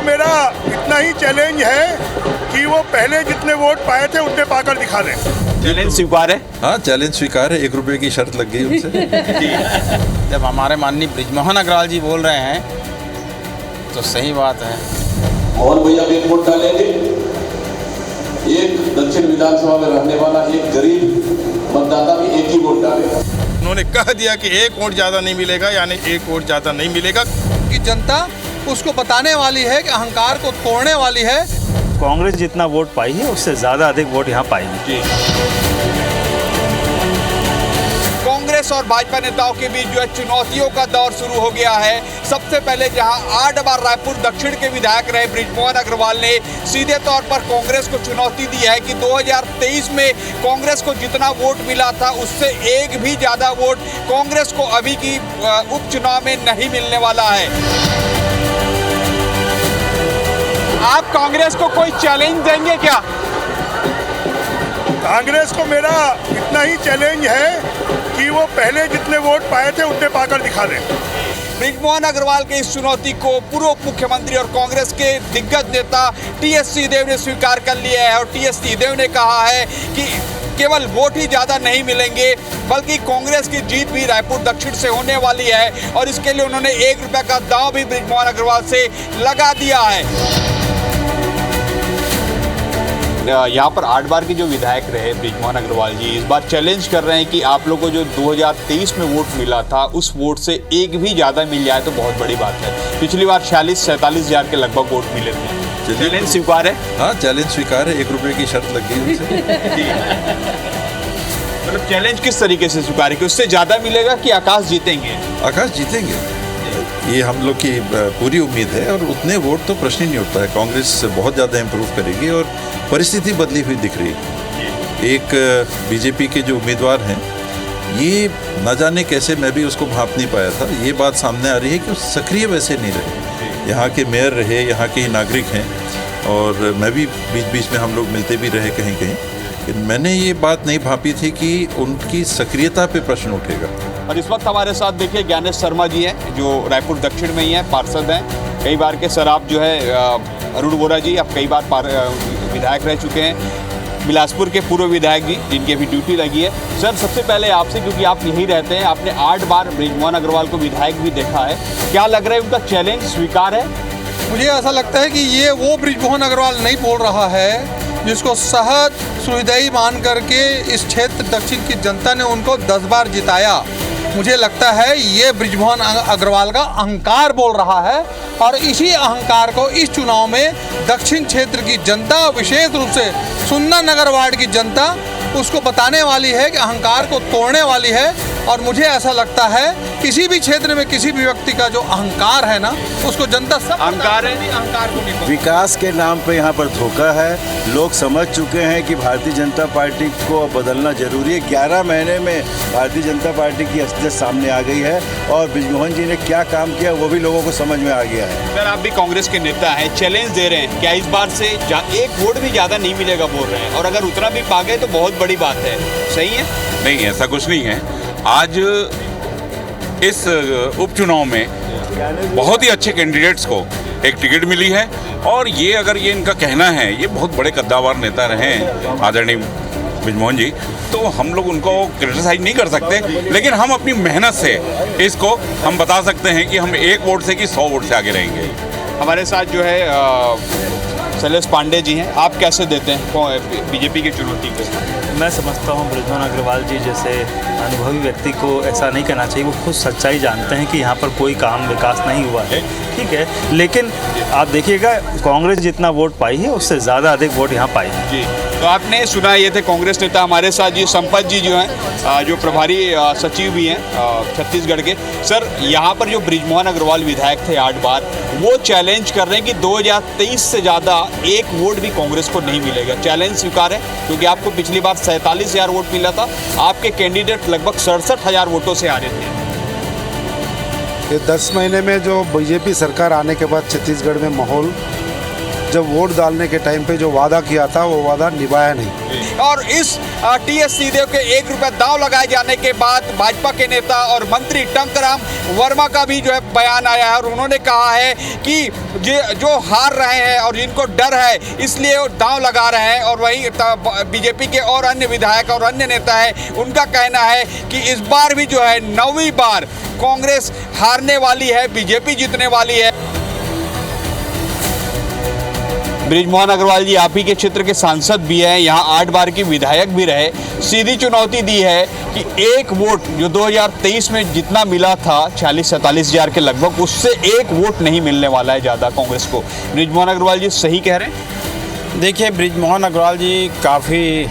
मेरा इतना ही चैलेंज है कि वो पहले जितने वोट पाए थे उतने पाकर दिखा दें। चैलेंज स्वीकार है? हाँ, चैलेंज स्वीकार है। 1 रुपए की शर्त लग गई उनसे। जब हमारे माननीय बृजमोहन अग्रवाल जी बोल रहे हैं तो सही बात है। और भैया एक वोट डालेंगे। एक दक्षिण विधानसभा में रहने वाला एक गरीब मतदाता भी एक ही वोट डालेगा। उन्होंने कह दिया कि 1 वोट ज़्यादा नहीं मिलेगा, यानी 1 वोट ज़्यादा नहीं मिलेगा। कि जनता उसको बताने वाली है कि अहंकार को तोड़ने वाली है। कांग्रेस जितना वोट पाई है उससे ज़्यादा अधिक वोट यहाँ पाएगी। कांग्रेस और भाजपा नेताओं के बीच जो है चुनौतियों का दौर शुरू हो गया है। सबसे पहले जहां 8 बार रायपुर दक्षिण के विधायक रहे बृजमोहन अग्रवाल ने सीधे तौर पर कांग्रेस को चुनौती दी है कि 2023 में कांग्रेस को जितना वोट मिला था उससे एक भी ज्यादा वोट कांग्रेस को अभी की उपचुनाव में नहीं मिलने वाला है। आप कांग्रेस को कोई चैलेंज देंगे क्या? कांग्रेस को मेरा इतना ही चैलेंज है कि वो पहले जितने वोट पाए थे उतने पाकर दिखा दें। बृजमोहन अग्रवाल के इस चुनौती को पूर्व मुख्यमंत्री और कांग्रेस के दिग्गज नेता टी.एस. सिंहदेव ने स्वीकार कर लिया है और टी.एस. सिंहदेव ने कहा है कि केवल वोट ही ज़्यादा नहीं मिलेंगे बल्कि कांग्रेस की जीत भी रायपुर दक्षिण से होने वाली है और इसके लिए उन्होंने 1 रुपये का दांव भी बृजमोहन अग्रवाल से लगा दिया है। यहाँ पर 8 बार के जो विधायक रहे बृजमोहन अग्रवाल जी इस बार चैलेंज कर रहे हैं कि आप लोगों को जो 2023 में वोट मिला था उस वोट से एक भी ज़्यादा मिल जाए तो बहुत बड़ी बात है। पिछली बार 46-47 हज़ार के लगभग वोट मिले थे। चैलेंज स्वीकार है? हाँ, चैलेंज स्वीकार है। 1 रुपए की शर्त लग गई उनसे। मतलब चैलेंज किस तरीके से स्वीकार है कि उससे ज़्यादा मिलेगा कि आकाश जीतेंगे? आकाश जीतेंगे, ये हम लोग की पूरी उम्मीद है और उतने वोट तो प्रश्न ही नहीं उठता है। कांग्रेस बहुत ज़्यादा इम्प्रूव करेगी और परिस्थिति बदली हुई दिख रही है। एक बीजेपी के जो उम्मीदवार हैं ये न जाने कैसे, मैं भी उसको भांप नहीं पाया था, ये बात सामने आ रही है कि वो सक्रिय वैसे नहीं रहे। यहाँ के मेयर रहे, यहाँ के नागरिक हैं और मैं भी बीच बीच में हम लोग मिलते भी रहे कहीं कहीं, लेकिन मैंने ये बात नहीं भांपी थी कि उनकी सक्रियता पे प्रश्न उठेगा। और इस वक्त हमारे साथ देखिए ज्ञानेश शर्मा जी हैं जो रायपुर दक्षिण में ही हैं, पार्षद हैं। कई बार के सर आप जो है अरुण वोरा जी आप कई बार विधायक रह चुके हैं। बिलासपुर के पूर्व विधायक जी जिनकी अभी ड्यूटी लगी है। सर सबसे पहले आपसे, क्योंकि आप यहीं रहते हैं, आपने 8 बार बृजमोहन अग्रवाल को विधायक भी देखा है, क्या लग रहा है उनका चैलेंज स्वीकार है? मुझे ऐसा लगता है कि ये वो बृजमोहन अग्रवाल नहीं बोल रहा है जिसको सहज सुविधाई मान करके इस क्षेत्र दक्षिण की जनता ने उनको 10 बार जिताया। मुझे लगता है ये बृजमोहन अग्रवाल का अहंकार बोल रहा है और इसी अहंकार को इस चुनाव में दक्षिण क्षेत्र की जनता, विशेष रूप से सुन्ना नगर वार्ड की जनता उसको बताने वाली है कि अहंकार को तोड़ने वाली है। और मुझे ऐसा लगता है किसी भी क्षेत्र में किसी भी व्यक्ति का जो अहंकार है ना उसको जनता सब अहंकार है, अहंकार को नहीं। विकास के नाम पे यहाँ पर धोखा है। लोग समझ चुके हैं कि भारतीय जनता पार्टी को बदलना जरूरी है। 11 महीने में भारतीय जनता पार्टी की असलियत सामने आ गई है और बृजमोहन जी ने क्या काम किया वो भी लोगों को समझ में आ गया है। सर आप भी कांग्रेस के नेता हैं, चैलेंज दे रहे हैं, क्या इस बार से 1 वोट भी ज़्यादा नहीं मिलेगा बोल रहे हैं, और अगर उतना भी पा गए तो बहुत बड़ी बात है, सही है? नहीं, ऐसा कुछ नहीं है। आज इस उपचुनाव में बहुत ही अच्छे कैंडिडेट्स को एक टिकट मिली है और ये अगर ये इनका कहना है, ये बहुत बड़े कद्दावर नेता रहे हैं आदरणीय बृजमोहन जी, तो हम लोग उनको क्रिटिसाइज नहीं कर सकते, लेकिन हम अपनी मेहनत से इसको हम बता सकते हैं कि हम 1 वोट से कि 100 वोट से आगे रहेंगे। हमारे साथ जो है शैलेश पांडे जी हैं, आप कैसे देते हैं बीजेपी की चुनौती को? मैं समझता हूँ बृजमोहन अग्रवाल जी जैसे अनुभवी व्यक्ति को ऐसा नहीं करना चाहिए। वो खुद सच्चाई जानते हैं कि यहाँ पर कोई काम विकास नहीं हुआ है, ठीक है, लेकिन आप देखिएगा कांग्रेस जितना वोट पाई है उससे ज़्यादा अधिक वोट यहाँ पाई है। जी, तो आपने सुना, ये थे कांग्रेस नेता हमारे साथ जी संपत जी जो हैं, जो प्रभारी सचिव भी हैं छत्तीसगढ़ के। सर यहाँ पर जो बृजमोहन अग्रवाल विधायक थे 8 बार, वो चैलेंज कर रहे हैं कि 2023 से ज़्यादा 1 वोट भी कांग्रेस को नहीं मिलेगा। चैलेंज स्वीकार है? क्योंकि आपको पिछली बार 47,000 वोट मिला था, आपके कैंडिडेट लगभग 67,000 वोटों से आ रहे थे। ये 10 महीने में जो बीजेपी सरकार आने के बाद छत्तीसगढ़ में माहौल जब वोट डालने के टाइम पे जो वादा किया था वो वादा निभाया नहीं। और इस टीएस सिंहदेव के 1 रुपया दांव लगाए जाने के बाद भाजपा के नेता और मंत्री टंकराम वर्मा का भी जो है बयान आया है और उन्होंने कहा है कि जो हार रहे हैं और जिनको डर है इसलिए वो दांव लगा रहे हैं। और वहीं बीजेपी के और अन्य विधायक और अन्य नेता हैं, उनका कहना है कि इस बार भी जो है 9वीं बार कांग्रेस हारने वाली है, बीजेपी जीतने वाली है। बृजमोहन अग्रवाल जी आप ही के क्षेत्र के सांसद भी हैं, यहाँ 8 बार की विधायक भी रहे, सीधी चुनौती दी है कि एक वोट जो 2023 में जितना मिला था 46-47 हज़ार के लगभग, उससे एक वोट नहीं मिलने वाला है ज़्यादा कांग्रेस को। बृजमोहन अग्रवाल जी सही कह रहे हैं? देखिए, बृजमोहन अग्रवाल जी काफ़ी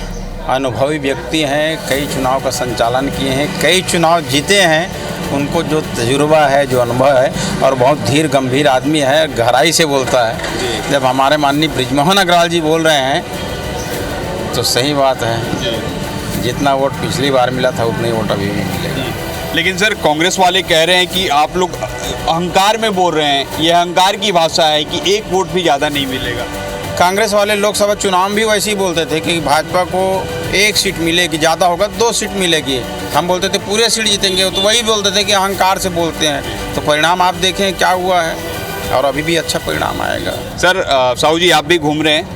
अनुभवी व्यक्ति हैं, कई चुनाव का संचालन किए हैं, कई चुनाव जीते हैं, उनको जो तजुर्बा है, जो अनुभव है और बहुत धीर गंभीर आदमी है, गहराई से बोलता है। जब हमारे माननीय बृजमोहन अग्रवाल जी बोल रहे हैं तो सही बात है, जितना वोट पिछली बार मिला था उतने वोट अभी भी मिलेगा। लेकिन सर कांग्रेस वाले कह रहे हैं कि आप लोग अहंकार में बोल रहे हैं, ये अहंकार की भाषा है कि एक वोट भी ज़्यादा नहीं मिलेगा। कांग्रेस वाले लोकसभा चुनाव भी वैसे ही बोलते थे कि भाजपा को 1 सीट मिलेगी, ज़्यादा होगा 2 सीट मिलेगी। हम बोलते थे पूरे सीट जीतेंगे, तो वही बोलते थे कि अहंकार से बोलते हैं। तो परिणाम आप देखें क्या हुआ है और अभी भी अच्छा परिणाम आएगा। सर साहू जी आप भी घूम रहे हैं,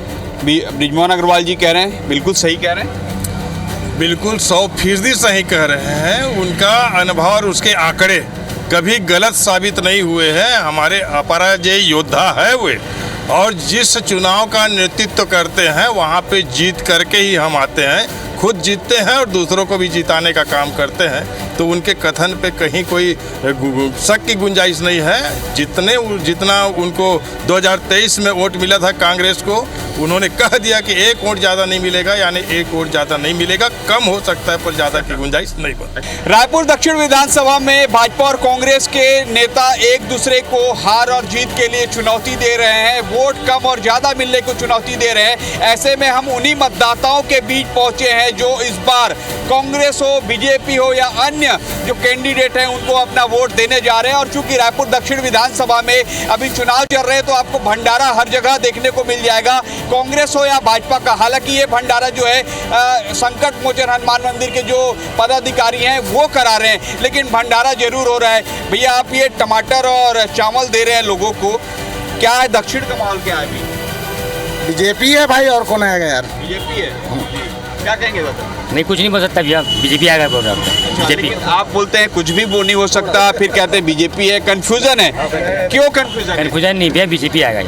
बृजमोहन अग्रवाल जी कह रहे हैं बिल्कुल सही कह रहे हैं? बिल्कुल 100% सही कह रहे हैं। उनका अनुभव और उसके आंकड़े कभी गलत साबित नहीं हुए हैं। हमारे अपराजय योद्धा है वे, और जिस चुनाव का नेतृत्व करते हैं वहाँ पे जीत करके ही हम आते हैं, खुद जीतते हैं और दूसरों को भी जिताने का काम करते हैं। तो उनके कथन पे कहीं कोई शक की गुंजाइश नहीं है। जितना उनको 2023 में वोट मिला था कांग्रेस को, उन्होंने कह दिया कि 1 वोट ज़्यादा नहीं मिलेगा, यानी 1 वोट ज़्यादा नहीं मिलेगा, कम हो सकता है पर ज़्यादा की गुंजाइश नहीं बन। रायपुर दक्षिण विधानसभा में भाजपा और कांग्रेस के नेता एक दूसरे को हार और जीत के लिए चुनौती दे रहे हैं, वोट कम और ज़्यादा मिलने को चुनौती दे रहे हैं। ऐसे में हम उन्हीं मतदाताओं के बीच पहुंचे हैं जो इस बार कांग्रेस हो, बीजेपी हो या अन्य जो कैंडिडेट हैं उनको अपना वोट देने जा रहे हैं। और चूंकि रायपुर दक्षिण विधानसभा में अभी चुनाव चल रहे हैं तो आपको भंडारा हर जगह देखने को मिल जाएगा, कांग्रेस हो या भाजपा का। हालांकि ये भंडारा जो है संकट मोचन हनुमान मंदिर के जो पदाधिकारी हैं वो करा रहे हैं, लेकिन भंडारा जरूर हो रहा है। भैया आप ये टमाटर और चावल दे रहे हैं लोगों को, क्या है दक्षिण का माहौल क्या है अभी? बीजेपी है भाई, और कौन आएगा यार? बीजेपी है। क्या कहेंगे दादा? नहीं, कुछ नहीं बोल सकता भैया, बीजेपी आएगा बोल रहा हूँ। बीजेपी आप बोलते हैं कुछ भी वो नहीं हो सकता, फिर कहते हैं बीजेपी है, कंफ्यूजन है। क्यों कंफ्यूजन? कंफ्यूजन नहीं भैया, बीजेपी आएगा।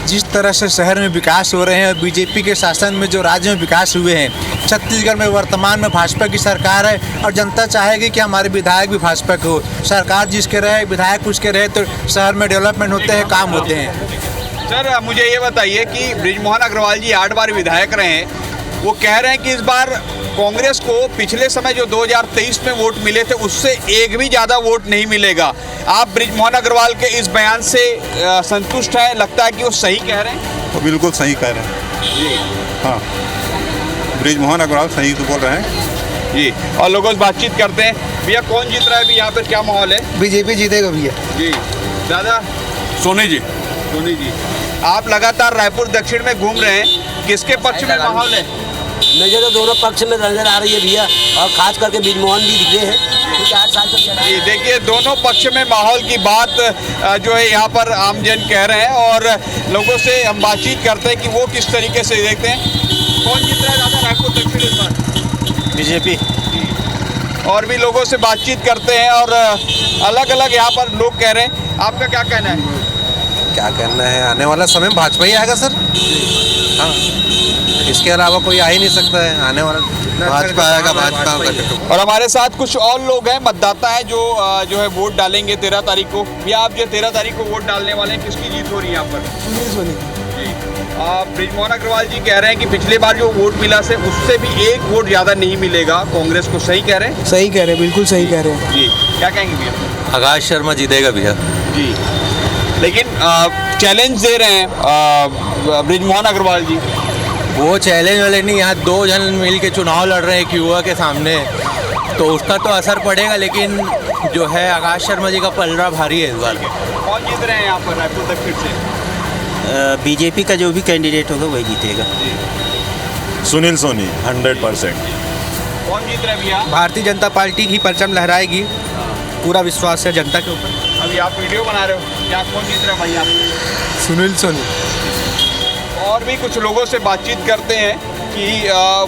जिस तरह से शहर में विकास हो रहे हैं और बीजेपी के शासन में जो राज्य में विकास हुए हैं, छत्तीसगढ़ में वर्तमान में भाजपा की सरकार है और जनता चाहेगी कि हमारे विधायक भी भाजपा के हो। सरकार जिसके रहे, विधायक उसके रहे, तो शहर में डेवलपमेंट होते हैं, काम होते हैं। सर मुझे ये बताइए कि बृजमोहन अग्रवाल जी 8 बार विधायक रहे हैं, वो कह रहे हैं कि इस बार कांग्रेस को पिछले समय जो 2023 में वोट मिले थे उससे एक भी ज़्यादा वोट नहीं मिलेगा। आप बृजमोहन अग्रवाल के इस बयान से संतुष्ट हैं? लगता है कि वो सही कह रहे हैं? वो बिल्कुल सही कह रहे हैं। हाँ, बृजमोहन अग्रवाल सही तो बोल रहे हैं जी। और लोगों से बातचीत करते हैं। भैया कौन जीत रहा है अभी यहाँ पर, क्या माहौल है? बीजेपी जीतेगा भैया जी। दादा? सोनी जी। सोनी जी, आप लगातार रायपुर दक्षिण में घूम रहे हैं, किसके पक्ष में माहौल है? मुझे तो दोनों पक्ष में नजर आ रही है भैया, और खास करके बृजमोहन भी दिख रहे हैं क्योंकि 8 साल से। देखिए दोनों पक्ष में माहौल की बात जो है यहाँ पर आमजन कह रहे हैं और लोगों से हम बातचीत करते हैं कि वो किस तरीके से देखते हैं। कौन जीत रहा है दादा रायपुर दक्षिण इस बार? बीजेपी। और भी लोगों से बातचीत करते हैं और अलग अलग यहाँ पर लोग कह रहे हैं। आपका क्या कहना है? क्या कहना है, आने वाला समय में भाजपा ही आएगा सर। हाँ, इसके अलावा कोई आ ही नहीं सकता है। आने वाला भाजपा आएगा, भाजपा। और हमारे साथ कुछ और लोग हैं, मतदाता हैं जो है वोट डालेंगे 13 तारीख को। या आप जो 13 तारीख को वोट डालने वाले हैं, किसकी जीत हो रही है यहाँ पर? बृजमोहन अग्रवाल जी कह रहे हैं कि पिछले बार जो वोट मिला से उससे भी एक वोट ज़्यादा नहीं मिलेगा कांग्रेस को। सही कह रहे हैं? सही कह रहे हैं, बिल्कुल सही कह रहे हैं जी। क्या कहेंगे भैया? आकाश शर्मा जीतेगा भैया जी। लेकिन चैलेंज दे रहे हैं बृजमोहन अग्रवाल जी। वो चैलेंज वाले नहीं, यहाँ 2 जन मिल के चुनाव लड़ रहे हैं युवा के सामने, तो उसका तो असर पड़ेगा। लेकिन जो है आकाश शर्मा जी का पलड़ा भारी है इस बार। कौन जीत रहे हैं यहाँ पर रायपुर दक्षिण से? बीजेपी का जो भी कैंडिडेट होगा वही जीतेगा। सुनील सोनी 100%। कौन जीत रहे हैं भैया? भारतीय जनता पार्टी ही परचम लहराएगी, पूरा विश्वास है जनता के ऊपर। अभी आप वीडियो बना रहे हो, क्या कौन जीत रहे हैं भैया? सुनील सोनी। और भी कुछ लोगों से बातचीत करते हैं कि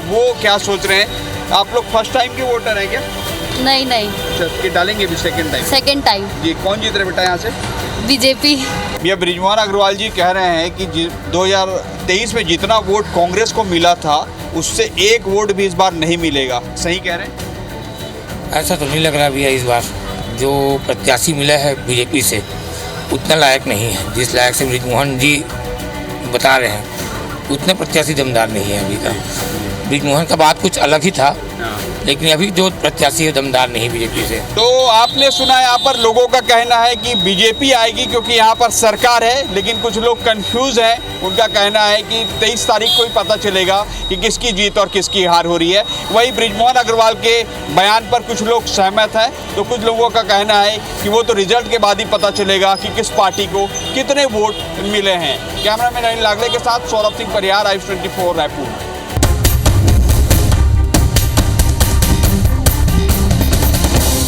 वो क्या सोच रहे हैं। आप लोग फर्स्ट टाइम के वोटर हैं क्या? नहीं नहीं, कि डालेंगे भी सेकंड टाइम? Second time. जी, कौन जीत रहे बेटा यहाँ से? बीजेपी। भैया बृजमोहन अग्रवाल जी कह रहे हैं कि 2023 में जितना वोट कांग्रेस को मिला था उससे एक वोट भी इस बार नहीं मिलेगा, सही कह रहे हैं? ऐसा तो नहीं लग रहा भैया, इस बार जो प्रत्याशी मिला है बीजेपी से उतना लायक नहीं है। जिस लायक से बृजमोहन जी बता रहे हैं उतने प्रत्याशी दमदार नहीं है अभी का। बृजमोहन का बात कुछ अलग ही था, लेकिन अभी जो प्रत्याशी है दमदार नहीं बीजेपी से। तो आपने सुना, यहाँ पर लोगों का कहना है कि बीजेपी आएगी क्योंकि यहाँ पर सरकार है, लेकिन कुछ लोग कंफ्यूज हैं। उनका कहना है कि 23 तारीख को ही पता चलेगा कि किसकी जीत और किसकी हार हो रही है। वहीं बृजमोहन अग्रवाल के बयान पर कुछ लोग सहमत हैं, तो कुछ लोगों का कहना है कि वो तो रिजल्ट के बाद ही पता चलेगा कि किस पार्टी को कितने वोट मिले हैं। कैमरामैन अनिल लागले के साथ सौरभ सिंह परिहार, i24 रायपुर।